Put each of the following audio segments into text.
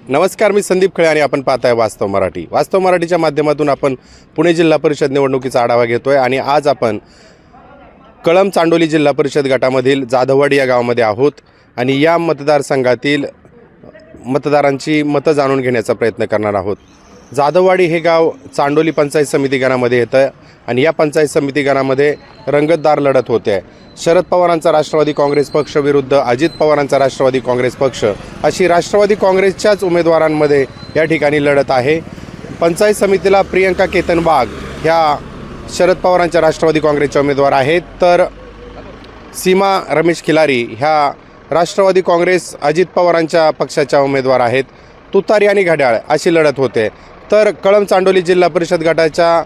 नमस्कार, मी संदीप खळे आणि आपण पाहताय वास्तव मराठी. वास्तव मराठीच्या माध्यमातून आपण पुणे जिल्हा परिषद निवडणुकीचा आढावा घेतोय आणि आज आपण कळंब चांडोली जिल्हा परिषद गटामधील जाधववाडी या गावामध्ये आहोत आणि या मतदारसंघातील मतदारांची मतं जाणून घेण्याचा प्रयत्न करणार आहोत. जाधववाडी हे गाव चांडोली पंचायत समिती गणामध्ये येतं आणि या पंचायत समिती गणामध्ये रंगतदार लढत होते. शरद पवारांचा राष्ट्रवादी काँग्रेस पक्ष विरुद्ध अजित पवारांचा राष्ट्रवादी काँग्रेस पक्ष अशी राष्ट्रवादी काँग्रेसच्याच उमेदवारांमध्ये या ठिकाणी लढत आहे. पंचायत समितीला प्रियंका केतन वाघ ह्या शरद पवारांच्या राष्ट्रवादी काँग्रेसच्या उमेदवार आहेत, तर सीमा रमेश खिलारी ह्या राष्ट्रवादी काँग्रेस अजित पवारांच्या पक्षाच्या उमेदवार आहेत. तुतारी आणि घड्याळ अशी लढत होते. तर कळंब चांडोली जिल्हा परिषद गटाच्या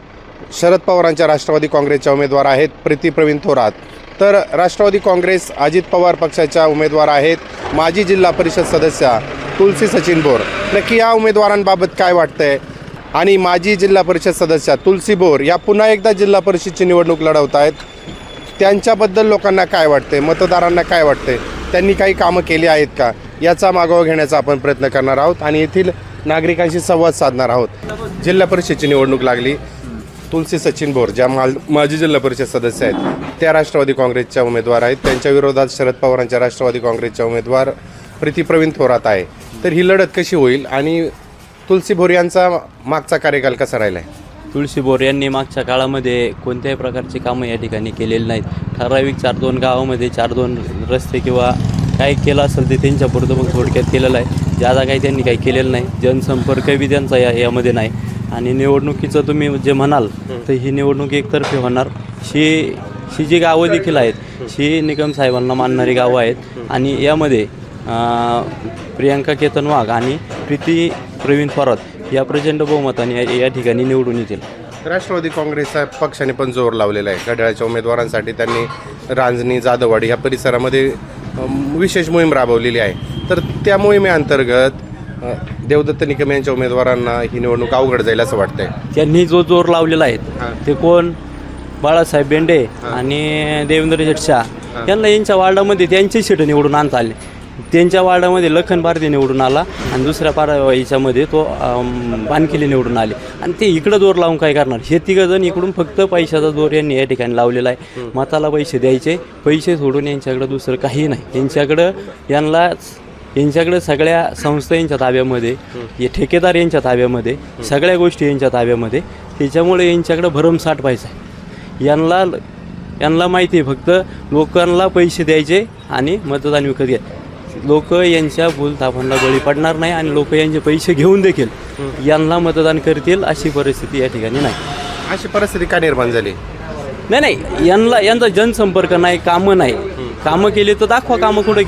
शरद पवारांच्या राष्ट्रवादी काँग्रेसच्या उमेदवार आहेत प्रीती प्रवीण थोरात, तर राष्ट्रवादी काँग्रेस अजित पवार पक्षाच्या उमेदवार आहेत माजी जिल्हा परिषद सदस्या तुलसी सचिन बोर. नक्की या उमेदवारांबाबत काय वाटतंय आणि माजी जिल्हा परिषद सदस्या तुलसी बोर या पुन्हा एकदा जिल्हा परिषदची निवडणूक लढवत आहेत, त्यांच्याबद्दल लोकांना काय वाटते, मतदारांना काय वाटते, त्यांनी काही कामं केली आहेत का, याचा मागोवा घेण्याचा आपण प्रयत्न करणार आहोत आणि येथील नागरिकांशी संवाद साधणार आहोत. जिल्हा परिषदची निवडणूक लागली. तुलसी सचिन बोर ज्या माजी जिल्हा परिषद सदस्य आहेत त्या राष्ट्रवादी काँग्रेसच्या उमेदवार आहेत. त्यांच्या विरोधात शरद पवारांच्या राष्ट्रवादी काँग्रेसच्या उमेदवार प्रीती प्रवीण थोरात आहे. तर ही लढत कशी होईल आणि तुलसी बोर यांचा मागचा कार्यकाल कसा राहिला आहे? तुळशी बोर यांनी मागच्या काळामध्ये कोणत्याही प्रकारची कामं या ठिकाणी केलेली नाहीत. ठराविक 4-2 गावामध्ये 4-2 रस्ते किंवा काही केलं असेल ते त्यांच्यापुरतं मग थोडक्यात केलेलं आहे. ज्यादा काही त्यांनी काही केलेलं नाही. जनसंपर्क बी त्यांचा यामध्ये नाही. आणि निवडणुकीचं तुम्ही जे म्हणाल तर ही निवडणूक एकतर्फी होणार. ही जी गावं देखील आहेत ही निकम साहेबांना मानणारी गावं आहेत आणि यामध्ये प्रियंका केतन वाघ आणि प्रीती प्रवीण थोरात या प्रचंड बहुमताने या ठिकाणी निवडून येतील. राष्ट्रवादी काँग्रेस पक्षाने पण जोर लावलेला आहे. घड्याळच्या उमेदवारांसाठी त्यांनी रांजणी जाधववाडी या परिसरामध्ये विशेष मोहीम राबवलेली आहे. तर त्या मोहिमेअंतर्गत देवदत्त निकम यांच्या उमेदवारांना ही निवडणूक अवघड जाईल असं वाटतंय. त्यांनी जो जोर लावलेला आहे ते कोण, बाळासाहेब बेंडे आणि देवेंद्र शेटशा यांना यांच्या वार्डामध्ये त्यांची सीट निवडून आणता आले. त्यांच्या वार्डामध्ये लखन भारती निवडून आला आणि दुसऱ्या याच्यामध्ये तो बानकिली निवडून आले आणि ते इकडं जोर लावून काय करणार. हे तिघंजण इकडून फक्त पैशाचा जोर यांनी या ठिकाणी लावलेला आहे. मताला पैसे द्यायचे, पैसे सोडून यांच्याकडं दुसरं काही नाही. यांच्याकडं सगळ्या संस्था यांच्या ताब्यामध्ये, हे ठेकेदार यांच्या ताब्यामध्ये, सगळ्या गोष्टी यांच्या ताब्यामध्ये. त्याच्यामुळे यांच्याकडं भरमसाठ पैसा आहे. यांना माहिती आहे फक्त लोकांना पैसे द्यायचे आणि मतदान विकत घ्या. लोक यांच्या भूलथापांना बळी पडणार नाही आणि लोक यांचे पैसे घेऊन देखील यांना मतदान करतील अशी परिस्थिती या ठिकाणी नाही. अशी परिस्थिती का निर्माण झाली? नाही यांचा जनसंपर्क नाही, कामं नाही. कामं केली तर दाखवा, कामं कुठं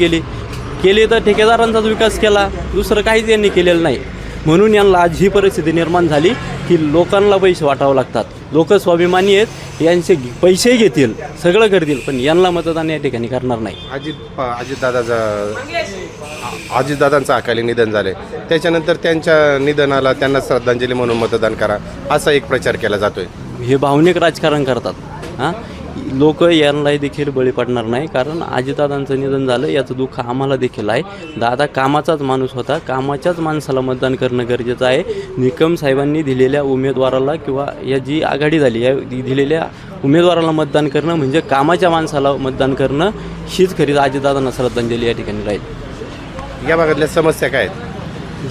केली तर ठेकेदारांचाच विकास केला, दुसरं काहीच यांनी केलेलं नाही. म्हणून यांना आज ही परिस्थिती निर्माण झाली की लोकांना पैसे वाटावं लागतात. लोक स्वाभिमानी आहेत, यांचे पैसे घेतील, सगळं करतील, पण यांना मतदान या ठिकाणी करणार नाही. अजितदादांचं अकाली निधन झाले, त्याच्यानंतर त्यांच्या निधनाला त्यांना श्रद्धांजली म्हणून मतदान करा असा एक प्रचार केला जातोय. हे भावनिक राजकारण करतात. लोक यांना देखील बळी पडणार नाही, कारण अजितदादांचं निधन झालं याचं दुःख आम्हाला देखील आहे. दादा कामाचाच माणूस होता, कामाच्याच माणसाला मतदान करणं गरजेचं आहे. निकम साहेबांनी दिलेल्या उमेदवाराला किंवा या जी आघाडी झाली या दिलेल्या उमेदवाराला मतदान करणं म्हणजे कामाच्या माणसाला मतदान करणं हीच खरीच अजितदादांना श्रद्धांजली या ठिकाणी राहील. या भागातल्या समस्या काय आहेत?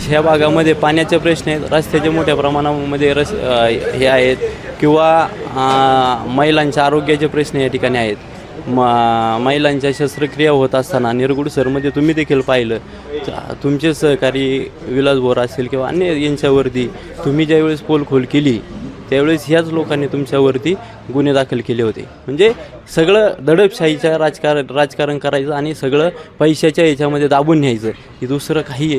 ह्या भागामध्ये पाण्याचे प्रश्न आहेत, रस्त्याचे मोठ्या प्रमाणामध्ये हे आहेत किंवा महिलांच्या आरोग्याचे प्रश्न या ठिकाणी आहेत. महिलांच्या शस्त्रक्रिया होत असताना निरगुडसरमध्ये तुम्ही देखील पाहिलं, तुमचे सहकारी विलास बोर असतील किंवा अन्य यांच्यावरती तुम्ही ज्यावेळेस पोलखोल केली त्यावेळेस ह्याच लोकांनी तुमच्यावरती गुन्हे दाखल केले होते. म्हणजे सगळं दडपशाहीच्या राजकारण करायचं आणि सगळं पैशाच्या याच्यामध्ये दाबून न्यायचं, हे दुसरं काही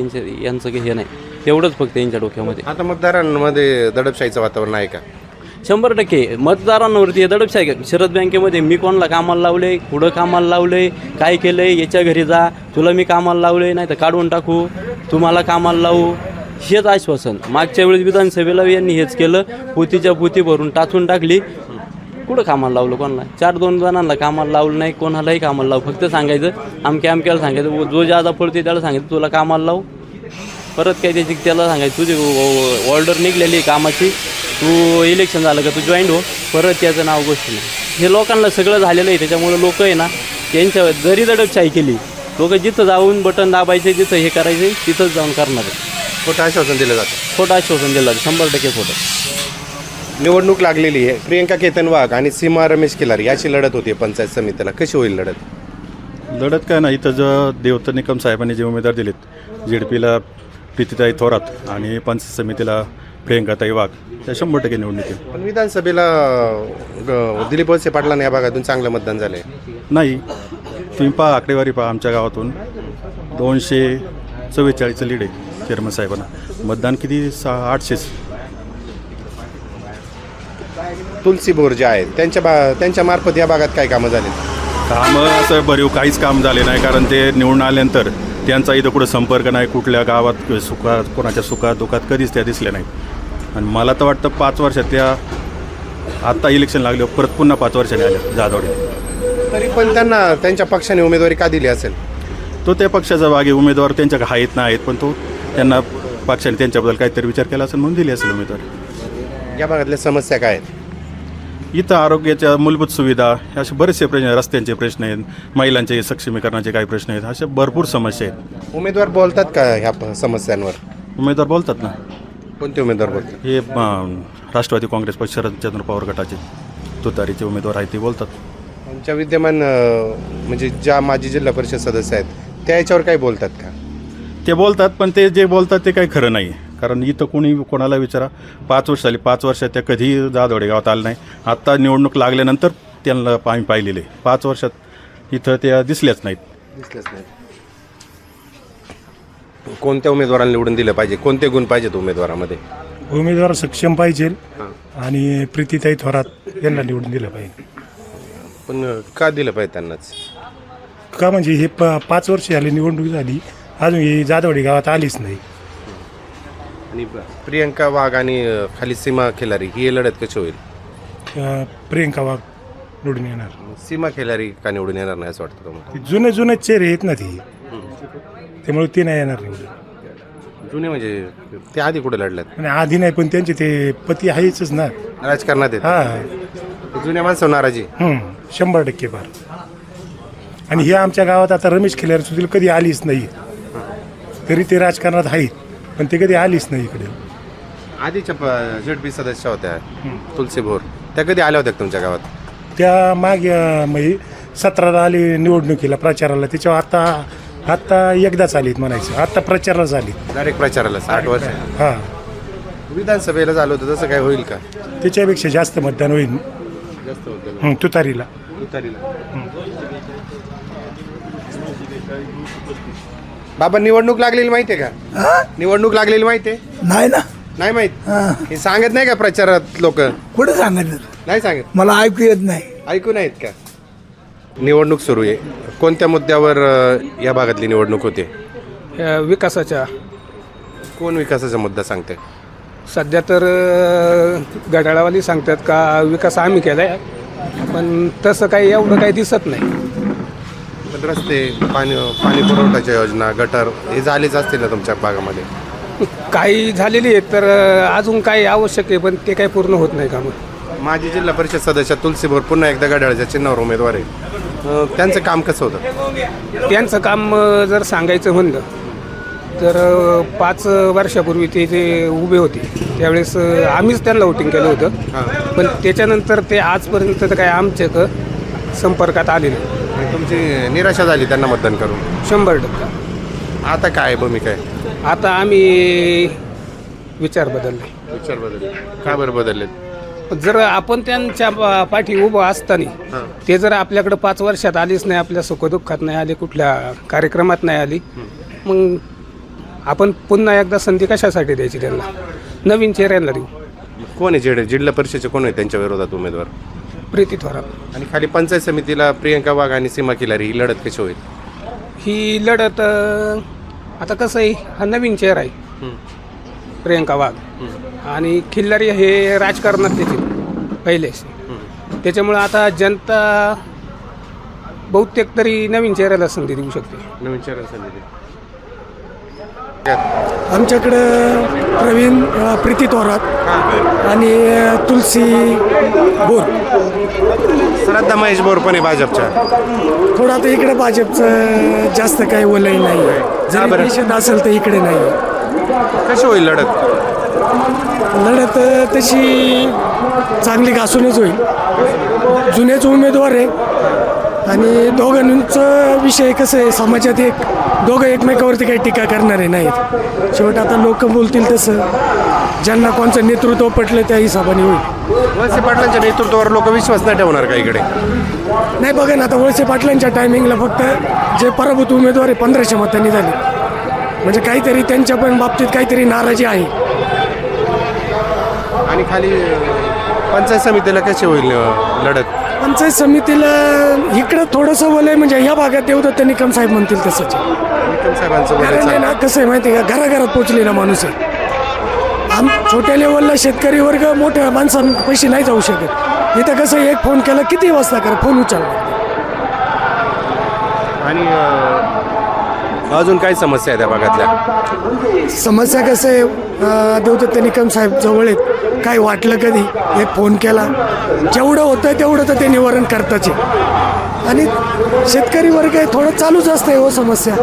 यांचं हे नाही. तेवढंच फक्त यांच्या डोक्यामध्ये. आता मतदारांमध्ये दडपशाहीचं वातावरण आहे का? 100% मतदारांवरती दडपशाही. शरद बँकेमध्ये मी कोणाला कामाला लावले, पुढं कामाला लावले, काय केलं आहे, याच्या घरी जा, तुला मी कामाला लावले नाही तर काढून टाकू, तुम्हाला कामाला लावू, हेच आश्वासन. मागच्या वेळेस विधानसभेला यांनी हेच केलं, पोतीच्या पोती भरून टाचून टाकली. कुठं कामाला लावलं कोणाला? 4-2 जणांना कामाला लावलं नाही, कोणालाही कामाला लावू. फक्त सांगायचं आमक्याला सांगायचं, जो ज्यादा पडते त्याला सांगायचं तुला कामाला लावू. परत काय त्याला सांगायचं तुझी ऑर्डर निघलेली आहे कामाची, तू इलेक्शन झालं का तू जॉईंट हो, परत याचं नाव गोष्टी नाही. हे लोकांना सगळं झालेलं आहे. त्याच्यामुळे लोक आहे ना त्यांच्या जरी दडपशाही केली, लोक जिथं जाऊन बटन दाबायचे, जिथं हे करायचे तिथंच जाऊन करणार आहे. खोटं आश्वासन दिलं जातं. खोटं आश्वासन दिलं 100% खोटं. निवडणूक लागलेली आहे. प्रियंका केतन वाघ आणि सीमा रमेश केलार याची लढत होती पंचायत समितीला. कशी होईल लढत? लढत काय नाही, इथं जर देवतर निकम साहेबांनी जे उमेदवार दिलेत, झेडपीला प्रीतीताई थोरात आणि पंचायत समितीला प्रियंकाताई वाघ, त्या 100% निवडून येतील. पण विधानसभेला दिलीप वळसे पाटलांना या भागातून चांगलं मतदान झालंय. नाही, तुम्ही पहा आकडेवारी पहा, आमच्या गावातून 244 लीड आहे चेअरमन साहेबांना. मतदान किती? 800. तुलसी बोर जे आहेत त्यांच्या मार्फत या भागात काय कामं झाली? कामं असं भरीव काहीच काम झाले नाही, कारण ते निवडून आल्यानंतर त्यांचा इथं कुठं संपर्क नाही. कुठल्या गावात सुखात, कोणाच्या सुखात दुखात कधीच त्या दिसल्या नाहीत. आणि मला तर वाटतं 5 वर्षात त्या आत्ता इलेक्शन लागले परत पुन्हा 5 वर्षांनी आल्या जाधवडे. तरी पण त्यांना त्यांच्या पक्षाने उमेदवारी का दिली असेल? तो त्या पक्षाचा भाग आहे. उमेदवार त्यांच्या आहेत ना आहेत, पण तो त्यांना पक्षाने त्यांच्याबद्दल काहीतरी विचार केला असेल म्हणून दिली असेल उमेदवार. या भागातल्या समस्या काय आहेत? इथं आरोग्याच्या मूलभूत सुविधा, असे बरेचसे प्रश्न आहेत. रस्त्यांचे प्रश्न आहेत, महिलांचे सक्षमीकरणाचे काही प्रश्न आहेत, अशा भरपूर समस्या आहेत. उमेदवार बोलतात का ह्या समस्यांवर? उमेदवार बोलतात ना. कोणते उमेदवार बोलतात? हे राष्ट्रवादी काँग्रेस पक्ष शरदचंद्र पवार गटाचे तुतारीचे उमेदवार आहेत ते बोलतात. आमच्या विद्यमान म्हणजे ज्या माजी जिल्हा परिषद सदस्य आहेत त्या याच्यावर काही बोलतात का? ते बोलतात, पण ते जे बोलतात ते काही खरं नाही. कारण इथं कोणाला विचारा, 5 वर्ष झाली, 5 वर्षात त्या कधी जाधवडे गावात आलं नाही. आत्ता निवडणूक लागल्यानंतर त्यांना आम्ही पाहिलेले 5 वर्षात इथं त्या दिसल्याच नाहीत. दिसलंच नाही. कोणत्या उमेदवाराला निवडून दिलं पाहिजे? कोणते गुण पाहिजेत उमेदवारामध्ये? उमेदवार सक्षम पाहिजे आणि प्रीतीताई थोरात यांना निवडून दिलं पाहिजे. पण का दिलं पाहिजे त्यांनाच? का म्हणजे हे 5 वर्ष झाली निवडणूक झाली, अजून ही जाधवडी गावात आलीच नाही. आणि प्रियंका वाघ आणि खाली सीमा खिलारी ही लढत कशी होईल? प्रियंका वाघ निवडून येणार. सीमा खिलारी का निवडून येणार नाही असं वाटतं तुम्हाला? जुने चेहरे आहेत ना ती, त्यामुळे ती नाही येणार निवडून. जुने म्हणजे ते आधी कुठे लढल्यात? आणि आधी नाही, पण त्यांचे ते पती आहेच ना राजकारणात आहेत. हां, जुन्या माणसं नाराजी. 100% फार. आणि हे आमच्या गावात आता रमेश खिलारी सुद्धा कधी आलीच नाही, तरी ते राजकारणात आहेत, पण ते कधी आलीच नाही इकडे. आधीच्या झेडपी सदस्य होत्या तुलसी भोर, त्या कधी आल्या होत्या तुमच्या गावात? त्या मागे म्हणजे 17ला आली निवडणुकीला प्रचाराला, त्याच्यावर आत्ता एकदाच आलीत म्हणायचं. आत्ता प्रचाराला झाली डायरेक्ट प्रचाराला 60 वर्ष. हां, विधानसभेला झालं होतं तसं काय होईल का? त्याच्यापेक्षा जास्त मतदान होईल जास्त होतं तुतारीला. बाबा निवडणूक लागलेली माहितीये का? निवडणूक लागलेली माहितीये? नाही ना, नाही माहित? हे सांगत नाही का प्रचारात लोक? कुठं सांगितलं? नाही सांगत. मला ऐकू येत नाही. ऐकू नाहीत का? निवडणूक सुरू आहे. कोणत्या मुद्द्यावर या भागातली निवडणूक होते? विकासाच्या. कोण विकासाचा मुद्दा सांगते? सध्या तर घड्याळावाली सांगतात का विकास आम्ही केला आहे, पण तसं काही एवढं काही दिसत नाही. पण रस्ते, पाणी पुरवठ्याच्या योजना, गटर हे झालेच असतील ना तुमच्या भागामध्ये? काही झालेली आहेत, तर अजून काही आवश्यक आहे, पण ते काही पूर्ण होत नाही कामं. माजी जिल्हा परिषद सदस्य तुलसी भोर पुन्हा एकदा घड्याळाच्या चिन्हावर उमेदवार आहे. त्यांचं काम कसं होतं? त्यांचं काम जर सांगायचं म्हणलं तर 5 वर्षापूर्वी ते जे उभे होते त्यावेळेस आम्हीच त्यांना वोटिंग केलं होतं, पण त्याच्यानंतर ते आजपर्यंत तर काय आमच्या संपर्कात आले नाही. तुमची निराशा झाली त्यांना मतदान करून? 100%. आता काय भूमिका आहे? आता आम्ही विचार बदलले. विचार बदलले का बरं बदललेत? जर आपण त्यांच्या पाठी उभं असताना ते जर आपल्याकडं 5 वर्षात आलीच नाही, आपल्या सुखदुःखात नाही आले, कुठल्या कार्यक्रमात नाही आली, मग आपण पुन्हा एकदा संधी कशासाठी द्यायची त्यांना? नवीन चेहऱ्यांना देऊ. कोण आहे जिल्हा परिषदेचे कोण आहे त्यांच्या विरोधात उमेदवार? प्रीती थोरात. आणि खाली पंचायत समितीला प्रियंका वाघ आणि सीमा खिलारी ही लढत कशी होईल? ही लढत आता कसं आहे, हा नवीन चेहरा आहे प्रियंका वाघ, आणि खिल्लारी हे राजकारणात त्याचे पहिलेच, त्याच्यामुळं आता जनता बहुतेक तरी नवीन चेहऱ्याला संधी देऊ शकते. नवीन चेहऱ्याला संधी आमच्याकडं प्रवीण प्रीती थोरात आणि तुलसी बोर. श्रद्धा महेश बोर पण आहे भाजपच्या. थोडं आता इकडे भाजपचं जास्त काही वलय नाही आहे. जरी बरं? निषेध असेल तर इकडे नाही आहे. कशी होईल लढत? लढत तशी चांगली घासूनच होईल. जुनेच उमेदवार आहे आणि दोघांचा विषय कसं आहे, समाजात दोघं एकमेकावरती काही टीका करणारे नाहीत. शेवट आता लोक बोलतील तसं, ज्यांना कोणचं नेतृत्व पटलं त्या हिशोबाने होईल. वळसे पाटलांच्या नेतृत्वावर लोक विश्वास नाही ठेवणार का इकडे? नाही बघा ना, आता वळसे पाटलांच्या टायमिंगला फक्त जे पराभूत उमेदवार आहे 1500 मतांनी झाले. म्हणजे काहीतरी त्यांच्या पण बाबतीत काहीतरी नाराजी आहे. आणि खाली पंचायत समितीला कशी होईल लढत? पंचायत समितीला इकडं थोडंसं वलय, म्हणजे या भागात देवदत्त निकम साहेब म्हणतील तसंच आहे. निकम साहेबांचं कारण बोलायचं आहे आहे. ना, कसं आहे माहिती आहे का, घराघरात पोचलेला माणूस आहे. छोट्या लेवलला शेतकरी वर्ग मोठ्या माणसांपाशी नाही जाऊ शकत. इथं कसं एक फोन केला किती वाजता करा, फोन उचलला. आणि अजून काय समस्या आहे त्या भागातल्या? समस्या कसं आहे, देवदत्त निकम साहेब जवळ आहेत. काय वाटलं कधी एक फोन केला, जेवढं होतं तेवढं तर ते निवारण करताच आहे. आणि शेतकरी वर्ग आहे, थोडं चालूच असतं हो समस्या.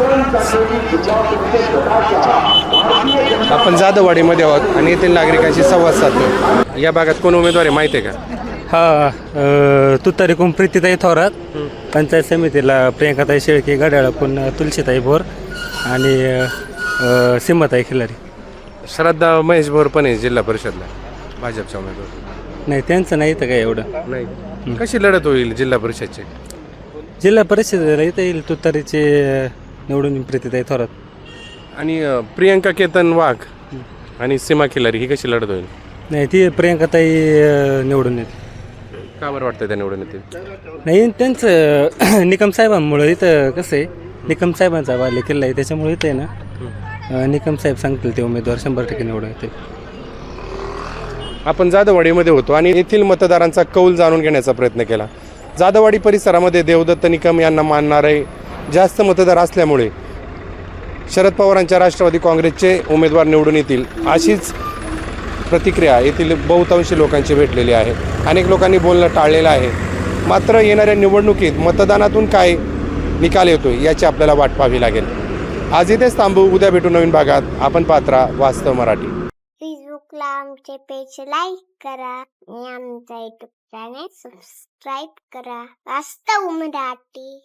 आपण जाधववाडीमध्ये आहोत आणि येथील नागरिकांशी संवाद साधतो. या भागात कोण उमेदवार आहे माहिती आहे का? हा, तुतारीकडून प्रीतीताई थोरात, पंचायत समितीला प्रियंकाताई शेळके, घड्याळाकडून तुलसीताई भोर आणि सीमाताई खिलारी. श्रद्धा महेश बोर पण आहे जिल्हा परिषदला भाजपच्या उमेदवार. नाही, त्यांचं नाही तर काय एवढं. नाही, कशी लढत होईल जिल्हा परिषदची? जिल्हा परिषदेला इथं येईल तुतारीचे निवडून येईल प्रीतीताई थोरात. आणि प्रियंका केतन वाघ आणि सीमा खिलारी ही कशी लढत होईल? नाही, ती प्रियंकाताई निवडून येते. का बरं वाटतं त्या निवडून येतील? नाही, त्यांचं निकम साहेबांमुळं इथं कसं आहे, निकम साहेबांचा वाले किल्ला आहे, त्याच्यामुळे इथं आहे ना, निकम साहेब सांगतील ते उमेदवार 100% निवडून येते. आपण जाधववाडीमध्ये होतो आणि येथील मतदारांचा कौल जाणून घेण्याचा प्रयत्न केला. जाधववाडी परिसरामध्ये देवदत्त निकम यांना मानणारे जास्त मतदार असल्यामुळे शरद पवारांच्या राष्ट्रवादी काँग्रेसचे उमेदवार निवडून येतील अशीच प्रतिक्रिया येथील बहुतांशी लोकांची भेटलेली आहे. अनेक लोकांनी बोलणं टाळलेलं आहे. मात्र येणाऱ्या निवडणुकीत मतदानातून काय निकाल येतो याची आपल्याला वाट पाहावी लागेल. आज इथेच थांबू, उद्या भेटू नवीन भागात. आपण पात्रा वास्तव मराठी. फेसबुकला आमचे पेज लाईक करा आणि आमचा युट्यूब चॅनेल सबस्क्राईब करा. वास्तव मराठी.